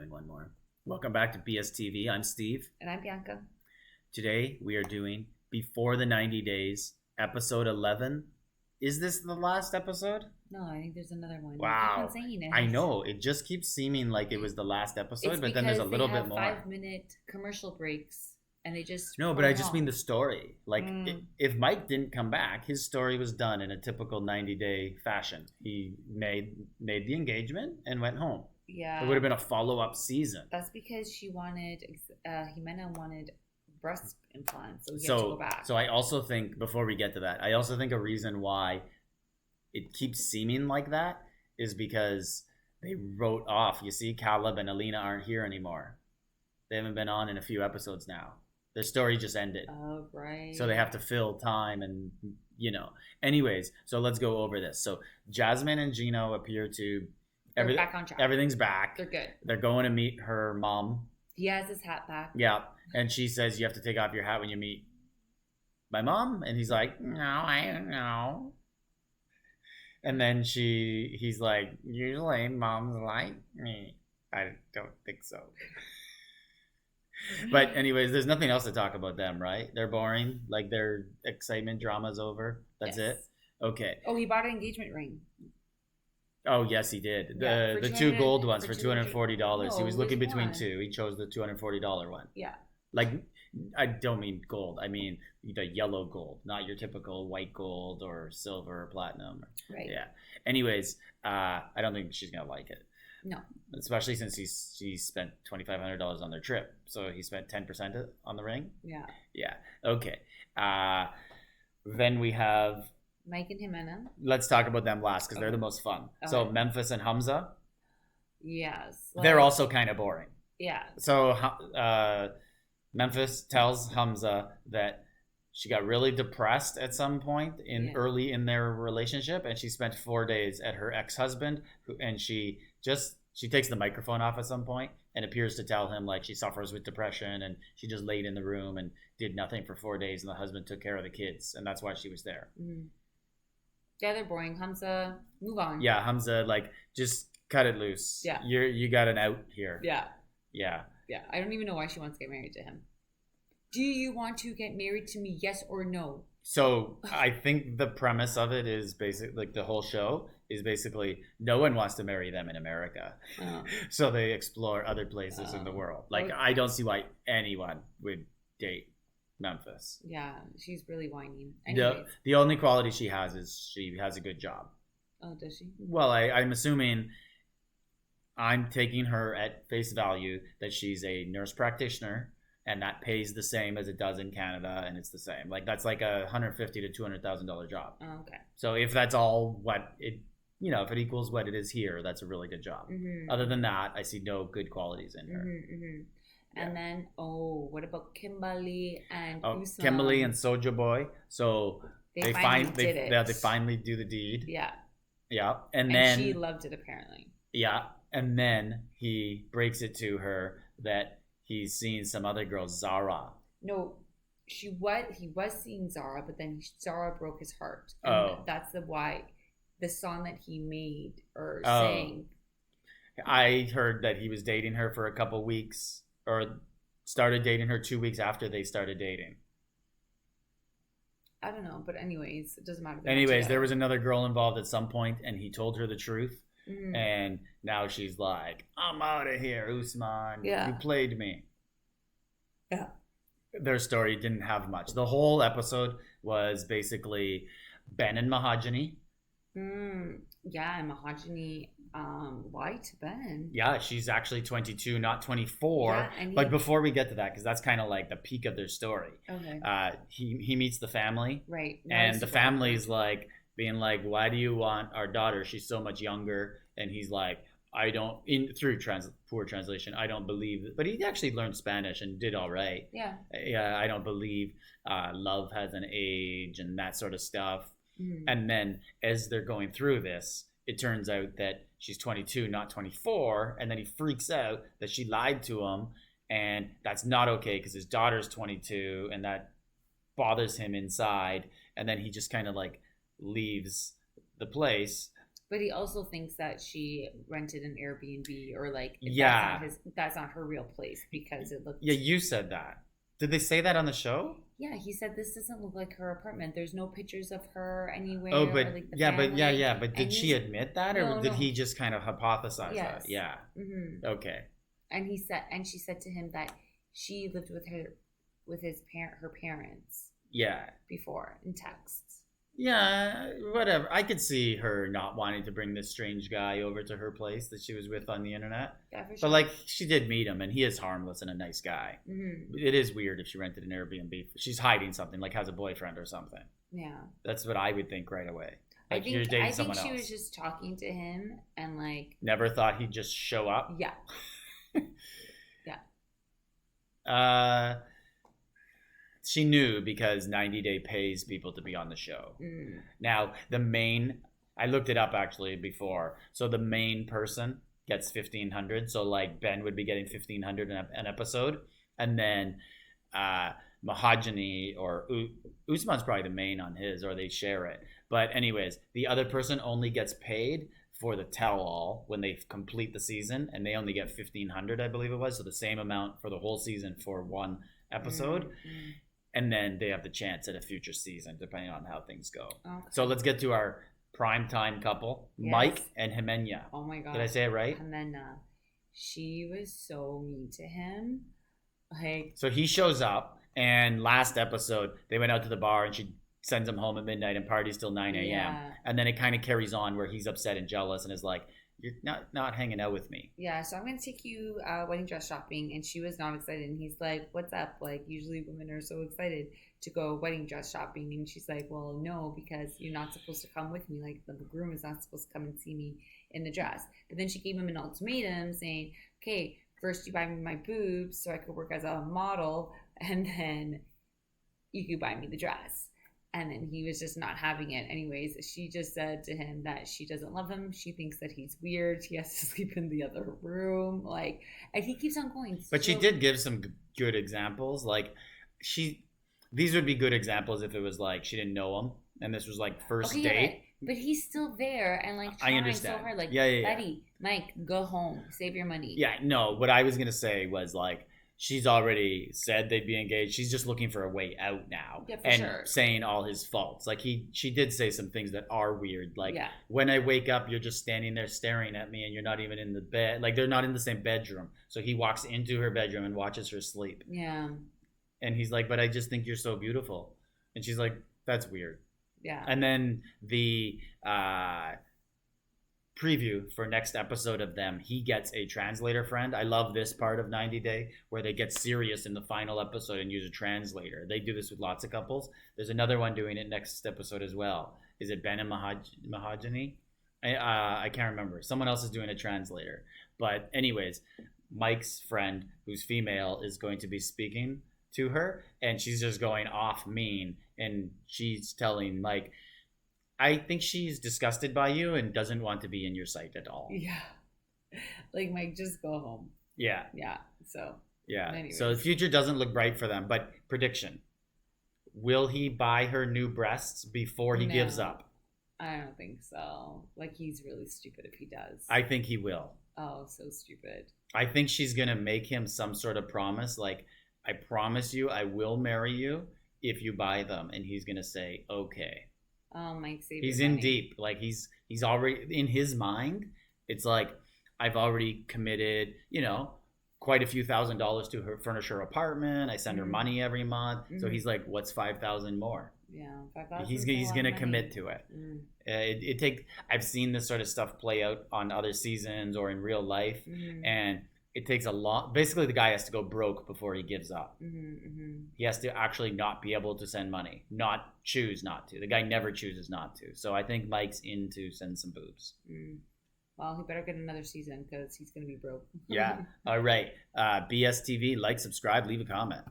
doing one more. Welcome back to BSTV. I'm Steve. And I'm Bianca. Today we are doing Before the 90 Days, episode 11. Is this the last episode? No, I think there's another one. Wow. You keep on saying it. I know. It just keeps seeming like it was the last episode, but then there's a little bit more. 5-minute commercial breaks, and they just... No, but I just mean the story. Like, if Mike didn't come back, his story was done in a typical 90-day fashion. He made the engagement and went home. Yeah. It would have been a follow-up season. That's because she wanted... Jimena wanted breast implants, so we get to go back. So I also think, before we get to that, I also think a reason why it keeps seeming like that is because they wrote off. You see, Caleb and Alina aren't here anymore. They haven't been on in a few episodes now. Their story just ended. Oh, right. So they have to fill time and, Anyways, so let's go over this. So Jasmine and Gino appear to... They're back on track. Everything's back. They're good. They're going to meet her mom. He has his hat back. Yeah. And she says, you have to take off your hat when you meet my mom. And he's like, no, I don't know. And then he's like, usually moms like me. I don't think so. But anyways, there's nothing else to talk about them, right? They're boring. Like, their excitement drama's over. That's it? Okay. Oh, he bought an engagement ring. Oh, yes, he did. Yeah, the two gold ones for $240. No, he was looking between one? two. He chose the $240 one. Yeah. Like, I don't mean gold. I mean the yellow gold, not your typical white gold or silver or platinum. Right. Yeah. Anyways, I don't think she's going to like it. No. Especially since she spent $2,500 on their trip. So he spent 10% on the ring? Yeah. Yeah. Okay. Then we have... Mike and Jimena. Let's talk about them last because they're the most fun. Okay. So Memphis and Hamza. Yes. They're also kind of boring. Yeah. So Memphis tells Hamza that she got really depressed at some point early in their relationship, and she spent 4 days at her ex-husband, and she takes the microphone off at some point and appears to tell him like she suffers with depression, and she just laid in the room and did nothing for 4 days, and the husband took care of the kids, and that's why she was there. Mm-hmm. Yeah, they're boring. Hamza, move on. Yeah, Hamza, like, just cut it loose. Yeah. You got an out here. Yeah. Yeah. Yeah. I don't even know why she wants to get married to him. Do you want to get married to me, yes or no? So I think the premise of it is basically, like, the whole show is basically no one wants to marry them in America. So they explore other places in the world. Like, I don't see why anyone would date Memphis. Yeah, she's really whiny. The only quality she has is she has a good job. Oh, does she? Well, I'm assuming, I'm taking her at face value that she's a nurse practitioner, and that pays the same as it does in Canada, and it's the same. Like, that's like a $150,000 to $200,000 job. Oh, okay. So if that's all what it, if it equals what it is here, that's a really good job. Mm-hmm. Other than that, I see no good qualities in her. Mm-hmm, mm-hmm. Yeah. And then, what about Kimberly and Usman? Kimberly and Soulja Boy. So they finally do the deed. Yeah. Yeah. And then she loved it, apparently. Yeah. And then he breaks it to her that he's seen some other girl, Zara. No, he was seeing Zara, but then Zara broke his heart. And that's the song that he made or sang. I heard that he was dating her for a couple weeks, or started dating her 2 weeks after they started dating. I don't know, but anyways, it doesn't matter. Anyways, there was another girl involved at some point, and he told her the truth. Mm-hmm. And now she's like, I'm out of here, Usman. Yeah. You played me. Yeah. Their story didn't have much. The whole episode was basically Ben and Mahogany. Yeah, and Mahogany white Ben. Yeah, she's actually 22, not 24. Yeah, but before we get to that, because that's kind of like the peak of their story. Okay. He meets the family. Right. And the family's like being like, why do you want our daughter? She's so much younger. And he's like, I don't, poor translation, I don't believe it. But he actually learned Spanish and did all right. Yeah. Yeah, I don't believe love has an age and that sort of stuff. Mm-hmm. And then as they're going through this, it turns out that she's 22, not 24. And then he freaks out that she lied to him. And that's not okay because his daughter's 22 and that bothers him inside. And then he just kind of like leaves the place. But he also thinks that she rented an Airbnb or like that's not her real place because it looked. Yeah, you said that. Did they say that on the show? Yeah, he said this doesn't look like her apartment. There's no pictures of her anywhere. Oh, but like but did she admit that, or did he just kind of hypothesize that? Yeah. Mm-hmm. Okay. And she said to him that she lived with her parents. Yeah. Before in texts. Yeah, whatever. I could see her not wanting to bring this strange guy over to her place that she was with on the internet. Yeah, for sure. But like, she did meet him, and he is harmless and a nice guy. Mm-hmm. It is weird if she rented an Airbnb. She's hiding something, like has a boyfriend or something. Yeah, that's what I would think right away. Like, I think she was just talking to him and like never thought he'd just show up. Yeah. Yeah. She knew because 90 Day pays people to be on the show. Mm. Now, I looked it up actually before. So the main person gets $1,500. So like Ben would be getting $1,500 an episode. And then Mahogany or Usman's probably the main on his, or they share it. But anyways, the other person only gets paid for the tell-all when they complete the season. And they only get $1,500, I believe it was. So the same amount for the whole season for one episode. Mm-hmm. And then they have the chance at a future season, depending on how things go. Okay. So let's get to our primetime couple, yes. Mike and Jimena. Oh my God. Did I say it right? Jimena. She was so mean to him. So he shows up, and last episode, they went out to the bar, and she sends him home at midnight and parties till 9 a.m. Yeah. And then it kind of carries on where he's upset and jealous and is like, you're not hanging out with me. Yeah, so I'm going to take you wedding dress shopping. And she was not excited. And he's like, what's up? Like, usually women are so excited to go wedding dress shopping. And she's like, well, no, because you're not supposed to come with me. Like, the groom is not supposed to come and see me in the dress. But then she gave him an ultimatum saying, okay, first you buy me my boobs so I could work as a model. And then you could buy me the dress. And then he was just not having it. Anyways, she just said to him that she doesn't love him. She thinks that he's weird. He has to sleep in the other room. Like, and he keeps on going. But she did give some good examples. Like, these would be good examples if it was like she didn't know him and this was like first date. Yeah, but he's still there and like trying so hard. Like, Betty, Mike, go home, save your money. Yeah, no. What I was gonna say was like, she's already said they'd be engaged. She's just looking for a way out now. Yeah, for sure. Saying all his faults. Like she did say some things that are weird. Like, when I wake up, you're just standing there staring at me and you're not even in the bed. Like, they're not in the same bedroom. So he walks into her bedroom and watches her sleep. Yeah. And he's like, but I just think you're so beautiful. And she's like, that's weird. Yeah. And then the preview for next episode of them, he gets a translator friend. I love this part of 90 Day where they get serious in the final episode and use a translator. They do this with lots of couples. There's another one doing it next episode as well. Is it Ben and Mahogany? I can't remember. Someone else is doing a translator. But anyways, Mike's friend, who's female, is going to be speaking to her, and she's just going off mean, and she's telling Mike, I think she's disgusted by you and doesn't want to be in your sight at all. Yeah. Like, Mike, just go home. Yeah. Yeah. So. Yeah. Anyways. So the future doesn't look bright for them. But prediction. Will he buy her new breasts before he gives up? I don't think so. Like, he's really stupid if he does. I think he will. Oh, so stupid. I think she's going to make him some sort of promise. Like, I promise you I will marry you if you buy them. And he's going to say, okay. Oh, Mike, save he's in deep. Like, he's already in his mind. It's like, I've already committed, quite a few $1,000s to her furnish her apartment. I send her money every month. Mm-hmm. So he's like, what's 5,000 more? Yeah, 5,000. He's gonna commit to it. I've seen this sort of stuff play out on other seasons or in real life, and it takes a lot. Basically, the guy has to go broke before he gives up. He has to actually not be able to send money, not choose not to. The guy never chooses not to. So I think Mike's in to send some boobs. Well, he better get another season because he's going to be broke. Yeah. All right. BSTV, like, subscribe, leave a comment.